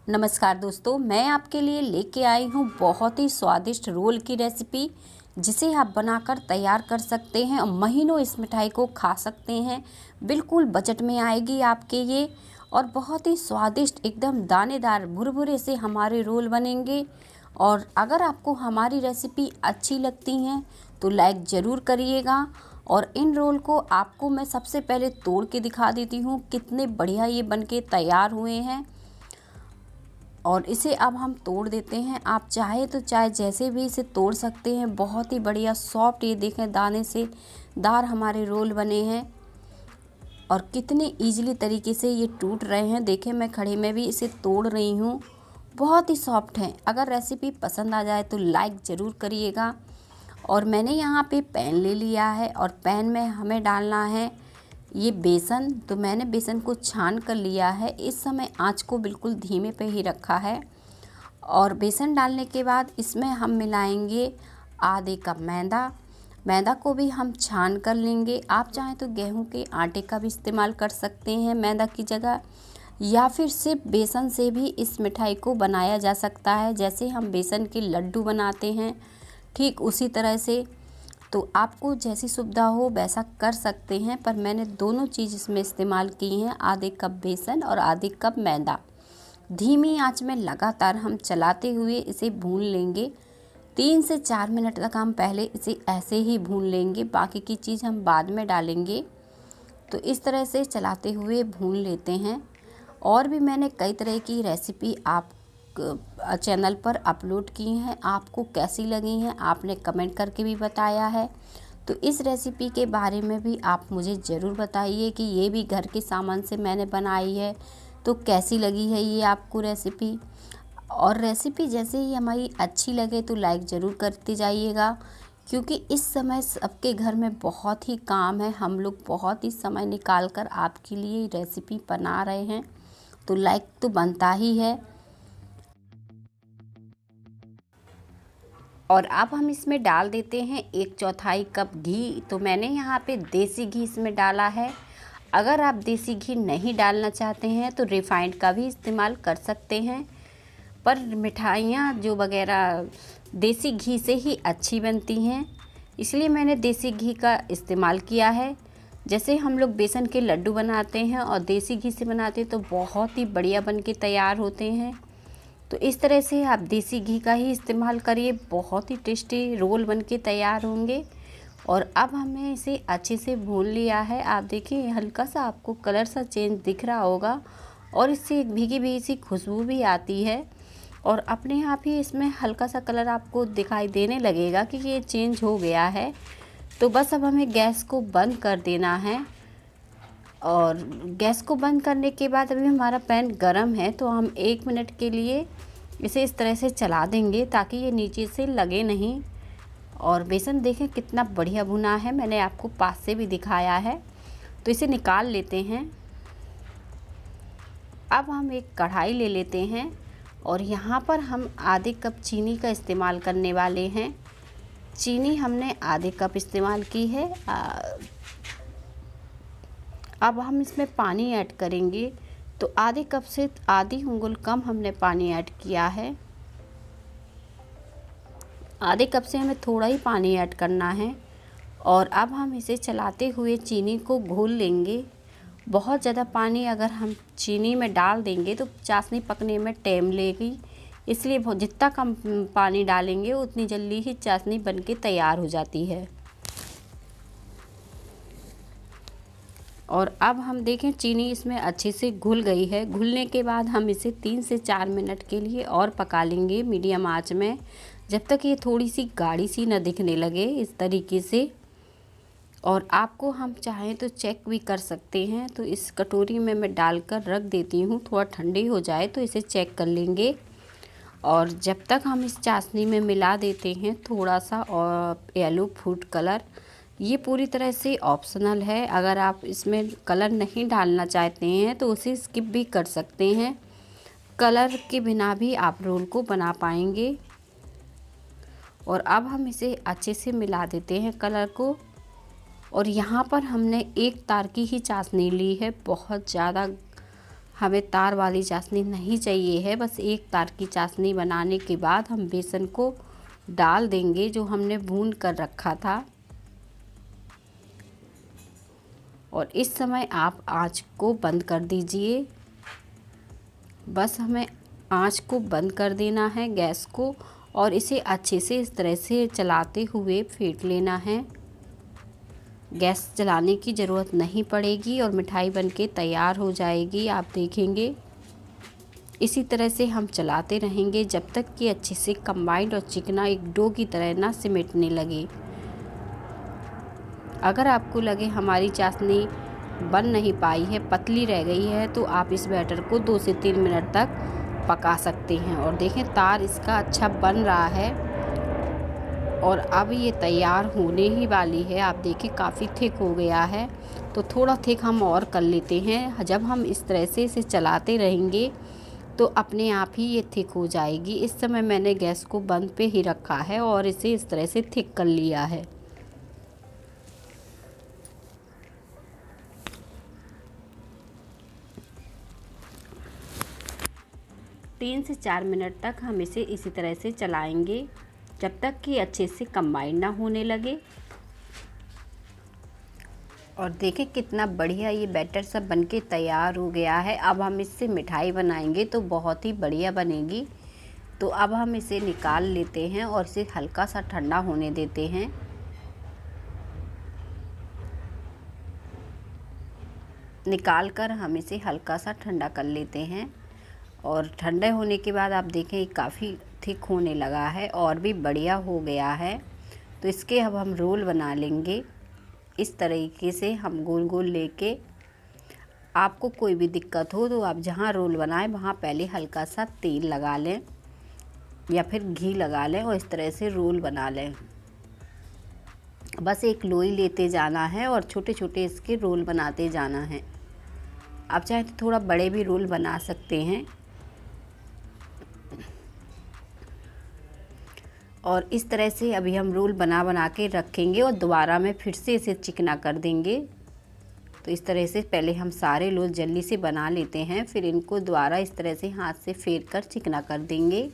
नमस्कार दोस्तों, मैं आपके लिए लेके आई हूँ बहुत ही स्वादिष्ट रोल की रेसिपी, जिसे आप बनाकर तैयार कर सकते हैं और महीनों इस मिठाई को खा सकते हैं। बिल्कुल बजट में आएगी आपके ये, और बहुत ही स्वादिष्ट एकदम दानेदार भुरभुरे से हमारे रोल बनेंगे। और अगर आपको हमारी रेसिपी अच्छी लगती हैं तो लाइक ज़रूर करिएगा। और इन रोल को आपको मैं सबसे पहले तोड़ के दिखा देती हूँ कितने बढ़िया ये बनके तैयार हुए हैं। और इसे अब हम तोड़ देते हैं। आप चाहे तो चाहे जैसे भी इसे तोड़ सकते हैं। बहुत ही बढ़िया सॉफ्ट, ये देखें दाने से दार हमारे रोल बने हैं और कितने इजीली तरीके से ये टूट रहे हैं। देखें, मैं खड़े में भी इसे तोड़ रही हूँ, बहुत ही सॉफ्ट हैं। अगर रेसिपी पसंद आ जाए तो लाइक ज़रूर करिएगा। और मैंने यहाँ पे पैन ले लिया है और पैन में हमें डालना है ये बेसन। तो मैंने बेसन को छान कर लिया है। इस समय आंच को बिल्कुल धीमे पे ही रखा है। और बेसन डालने के बाद इसमें हम मिलाएंगे आधे कप मैदा। मैदा को भी हम छान कर लेंगे। आप चाहें तो गेहूं के आटे का भी इस्तेमाल कर सकते हैं मैदा की जगह, या फिर सिर्फ बेसन से भी इस मिठाई को बनाया जा सकता है। जैसे हम बेसन के लड्डू बनाते हैं, ठीक उसी तरह से। तो आपको जैसी सुविधा हो वैसा कर सकते हैं, पर मैंने दोनों चीज़ इसमें इस्तेमाल की हैं, आधे कप बेसन और आधे कप मैदा। धीमी आंच में लगातार हम चलाते हुए इसे भून लेंगे। 3 से 4 मिनट तक हम पहले इसे ऐसे ही भून लेंगे, बाकी की चीज़ हम बाद में डालेंगे। तो इस तरह से चलाते हुए भून लेते हैं। और भी मैंने कई तरह की रेसिपी आप चैनल पर अपलोड की हैं, आपको कैसी लगी हैं आपने कमेंट करके भी बताया है। तो इस रेसिपी के बारे में भी आप मुझे ज़रूर बताइए कि ये भी घर के सामान से मैंने बनाई है, तो कैसी लगी है ये आपको रेसिपी। और रेसिपी जैसे ही हमारी अच्छी लगे तो लाइक ज़रूर करते जाइएगा, क्योंकि इस समय सबके घर में बहुत ही काम है। हम लोग बहुत ही समय निकाल कर आपके लिए रेसिपी बना रहे हैं, तो लाइक तो बनता ही है। और अब हम इसमें डाल देते हैं 1/4 कप घी। तो मैंने यहाँ पे देसी घी इसमें डाला है। अगर आप देसी घी नहीं डालना चाहते हैं तो रिफाइंड का भी इस्तेमाल कर सकते हैं, पर मिठाइयाँ जो वगैरह देसी घी से ही अच्छी बनती हैं, इसलिए मैंने देसी घी का इस्तेमाल किया है। जैसे हम लोग बेसन के लड्डू बनाते हैं और देसी घी से बनाते हैं तो बहुत ही बढ़िया बन के तैयार होते हैं। तो इस तरह से आप देसी घी का ही इस्तेमाल करिए, बहुत ही टेस्टी रोल बनके तैयार होंगे। और अब हमने इसे अच्छे से भून लिया है। आप देखिए हल्का सा आपको कलर सा चेंज दिख रहा होगा और इससे एक भीगी भीगी सी खुशबू भी आती है। और अपने आप ही इसमें हल्का सा कलर आपको दिखाई देने लगेगा कि ये चेंज हो गया है। तो बस अब हमें गैस को बंद कर देना है। और गैस को बंद करने के बाद अभी हमारा पैन गरम है, तो हम 1 मिनट के लिए इसे इस तरह से चला देंगे ताकि ये नीचे से लगे नहीं। और बेसन देखें कितना बढ़िया भुना है, मैंने आपको पास से भी दिखाया है। तो इसे निकाल लेते हैं। अब हम एक कढ़ाई ले लेते हैं और यहाँ पर हम आधे कप चीनी का इस्तेमाल करने वाले हैं। चीनी हमने आधे कप इस्तेमाल की है। अब हम इसमें पानी ऐड करेंगे, तो आधे कप से आधी उंगल कम हमने पानी ऐड किया है। आधे कप से हमें थोड़ा ही पानी ऐड करना है। और अब हम इसे चलाते हुए चीनी को घोल लेंगे। बहुत ज़्यादा पानी अगर हम चीनी में डाल देंगे तो चाशनी पकने में टाइम लेगी, इसलिए जितना कम पानी डालेंगे उतनी जल्दी ही चाशनी बनके तैयार हो जाती है। और अब हम देखें चीनी इसमें अच्छे से घुल गई है। घुलने के बाद हम इसे 3 से 4 मिनट के लिए और पका लेंगे मीडियम आंच में, जब तक ये थोड़ी सी गाढ़ी सी न दिखने लगे इस तरीके से। और आपको हम चाहें तो चेक भी कर सकते हैं। तो इस कटोरी में मैं डालकर रख देती हूँ, थोड़ा ठंडी हो जाए तो इसे चेक कर लेंगे। और जब तक हम इस चाशनी में मिला देते हैं थोड़ा सा और येलो फूड कलर। ये पूरी तरह से ऑप्शनल है, अगर आप इसमें कलर नहीं डालना चाहते हैं तो उसे स्किप भी कर सकते हैं। कलर के बिना भी आप रोल को बना पाएंगे। और अब हम इसे अच्छे से मिला देते हैं कलर को। और यहाँ पर हमने 1 तार की ही चाशनी ली है, बहुत ज़्यादा हमें तार वाली चाशनी नहीं चाहिए है, बस एक तार की चाशनी बनाने के बाद हम बेसन को डाल देंगे जो हमने भून कर रखा था। और इस समय आप आंच को बंद कर दीजिए। बस हमें आंच को बंद कर देना है गैस को, और इसे अच्छे से इस तरह से चलाते हुए फेंट लेना है। गैस जलाने की ज़रूरत नहीं पड़ेगी और मिठाई बनके तैयार हो जाएगी, आप देखेंगे। इसी तरह से हम चलाते रहेंगे जब तक कि अच्छे से कंबाइंड और चिकना एक डो की तरह ना सिमटने लगे। अगर आपको लगे हमारी चाशनी बन नहीं पाई है, पतली रह गई है, तो आप इस बैटर को 2 से 3 मिनट तक पका सकते हैं। और देखें तार इसका अच्छा बन रहा है और अब ये तैयार होने ही वाली है। आप देखें काफ़ी थिक हो गया है, तो थोड़ा थिक हम और कर लेते हैं। जब हम इस तरह से इसे चलाते रहेंगे तो अपने आप ही ये थिक हो जाएगी। इस समय मैंने गैस को बंद पे ही रखा है और इसे इस तरह से थिक कर लिया है। 3 से 4 मिनट तक हम इसे इसी तरह से चलाएंगे जब तक कि अच्छे से कंबाइन ना होने लगे। और देखें कितना बढ़िया ये बैटर सब बनके तैयार हो गया है। अब हम इससे मिठाई बनाएंगे तो बहुत ही बढ़िया बनेगी। तो अब हम इसे निकाल लेते हैं और इसे हल्का सा ठंडा होने देते हैं। निकाल कर हम इसे हल्का सा ठंडा कर लेते हैं और ठंडे होने के बाद आप देखें काफ़ी थिक होने लगा है और भी बढ़िया हो गया है। तो इसके अब हम रोल बना लेंगे। इस तरीके से हम गोल गोल लेके, आपको कोई भी दिक्कत हो तो आप जहाँ रोल बनाएं वहाँ पहले हल्का सा तेल लगा लें या फिर घी लगा लें और इस तरह से रोल बना लें। बस एक लोई लेते जाना है और छोटे छोटे इसके रोल बनाते जाना है। आप चाहे तो थोड़ा बड़े भी रोल बना सकते हैं। और इस तरह से अभी हम रोल बना के रखेंगे और दोबारा में फिर से इसे चिकना कर देंगे। तो इस तरह से पहले हम सारे रोल जल्दी से बना लेते हैं, फिर इनको दोबारा इस तरह से हाथ से फेर कर चिकना कर देंगे।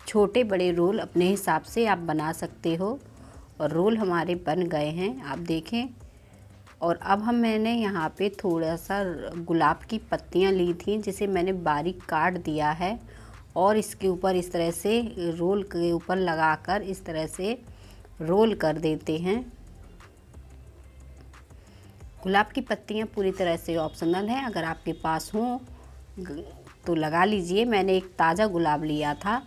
छोटे बड़े रोल अपने हिसाब से आप बना सकते हो। और रोल हमारे बन गए हैं, आप देखें। और अब मैंने यहाँ पे थोड़ा सा गुलाब की पत्तियाँ ली थी जिसे मैंने बारीक काट दिया है और इसके ऊपर इस तरह से रोल के ऊपर लगाकर इस तरह से रोल कर देते हैं। गुलाब की पत्तियाँ पूरी तरह से ऑप्शनल हैं, अगर आपके पास हो तो लगा लीजिए। मैंने एक ताज़ा गुलाब लिया था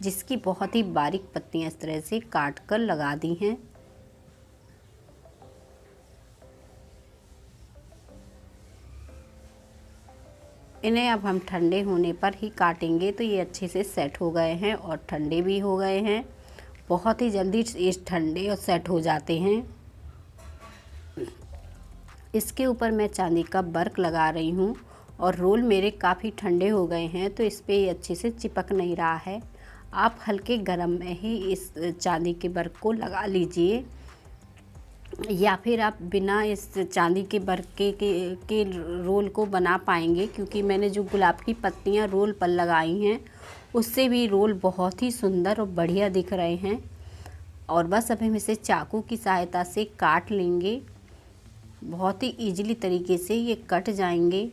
जिसकी बहुत ही बारीक पत्तियाँ इस तरह से काट कर लगा दी हैं। इन्हें अब हम ठंडे होने पर ही काटेंगे तो ये अच्छे से सेट हो गए हैं और ठंडे भी हो गए हैं। बहुत ही जल्दी ये ठंडे और सेट हो जाते हैं। इसके ऊपर मैं चांदी का वर्क लगा रही हूँ और रोल मेरे काफ़ी ठंडे हो गए हैं तो इस पर ये अच्छे से चिपक नहीं रहा है। आप हल्के गरम में ही इस चांदी के वर्क को लगा लीजिए, या फिर आप बिना इस चांदी के वर्क के रोल को बना पाएंगे, क्योंकि मैंने जो गुलाब की पत्तियां रोल पर लगाई हैं उससे भी रोल बहुत ही सुंदर और बढ़िया दिख रहे हैं। और बस अब हम इसे चाकू की सहायता से काट लेंगे। बहुत ही इजीली तरीके से ये कट जाएंगे।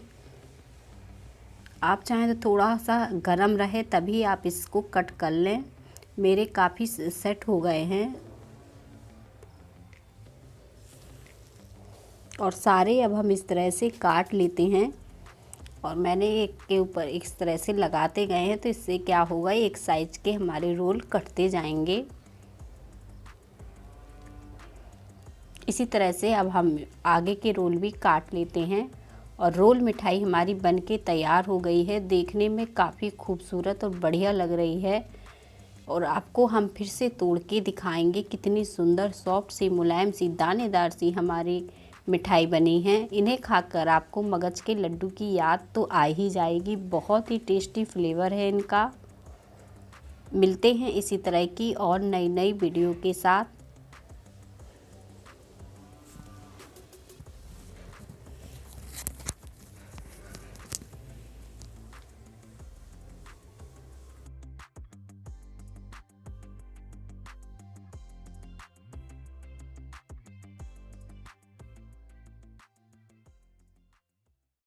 आप चाहें तो थोड़ा सा गरम रहे तभी आप इसको कट कर लें। मेरे काफ़ी सेट हो गए हैं और सारे अब हम इस तरह से काट लेते हैं। और मैंने एक के ऊपर इस तरह से लगाते गए हैं तो इससे क्या होगा, एक साइज के हमारे रोल कटते जाएंगे। इसी तरह से अब हम आगे के रोल भी काट लेते हैं और रोल मिठाई हमारी बनके तैयार हो गई है। देखने में काफ़ी खूबसूरत और बढ़िया लग रही है। और आपको हम फिर से तोड़ के दिखाएंगे कितनी सुंदर सॉफ्ट सी मुलायम सी दानेदार सी हमारी मिठाई बनी है। इन्हें खाकर आपको मगज के लड्डू की याद तो आ ही जाएगी। बहुत ही टेस्टी फ्लेवर है इनका। मिलते हैं इसी तरह की और नई नई वीडियो के साथ।